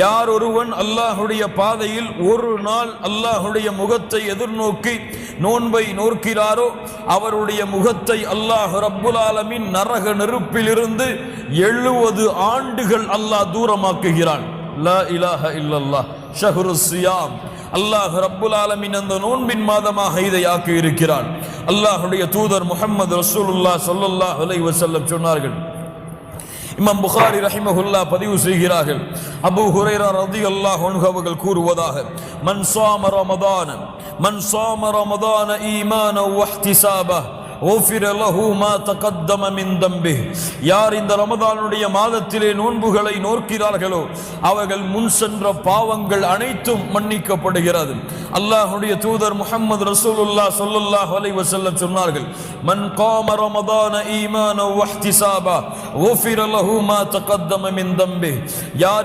யார் ஒருவன் அல்லாஹுடைய பாதையில் ஒரு நாள் அல்லாஹுடைய முகத்தை எதிர்நோக்கி நோன்பை நோக்கிறாரோ அவருடைய முகத்தை அல்லாஹ் ரப்புல் ஆலமீன் நரக நெருப்பிலிருந்து 70 ஆண்டுகள் அல்லாஹ் தூரமாக்குகிறான். லா இலாஹ இல்லல்லாஹ் ஷஹ்ருஸ் ஸியாம். அல்லாஹ் ரப்புல் ஆலமீன் அந்த நோன்பின் மாதமாக இதை ஆக்கி இருக்கிறான். அல்லாஹுடைய தூதர் முஹம்மது ரசூலுல்லாஹ் ஸல்லல்லாஹு அலைஹி வஸல்லம் சொன்னார்கள். இமாம் புகாரி ரஹிமஹுல்லாஹ் பதிவு செய்கிறார்கள், அபூ ஹுரைரா ரலியல்லாஹு அன்ஹு அவர்கள் கூறுவதாக, மன் ஸாம ரமதான ஈமானன் வஹ்திஸாபன் غفر له ما تقدم من ذنبه. யார் இந்த ரமதானுடைய மாதத்திலே நோன்புகளை நோக்கிறார்களோ அவர்கள் முன் சென்ற பாவங்கள் அனைத்தும் மன்னிக்கப்படுகிறது. அல்லாஹ்வுடைய தூதர் முஹம்மது ரசூலுல்லாஹ் ஸல்லல்லாஹு அலைஹி வஸல்லம் சொன்னார்கள், மன் காம ரமதான ஈமானன் வஹ்திஸாபன் غفر له ما تقدم من ذنبه. யார்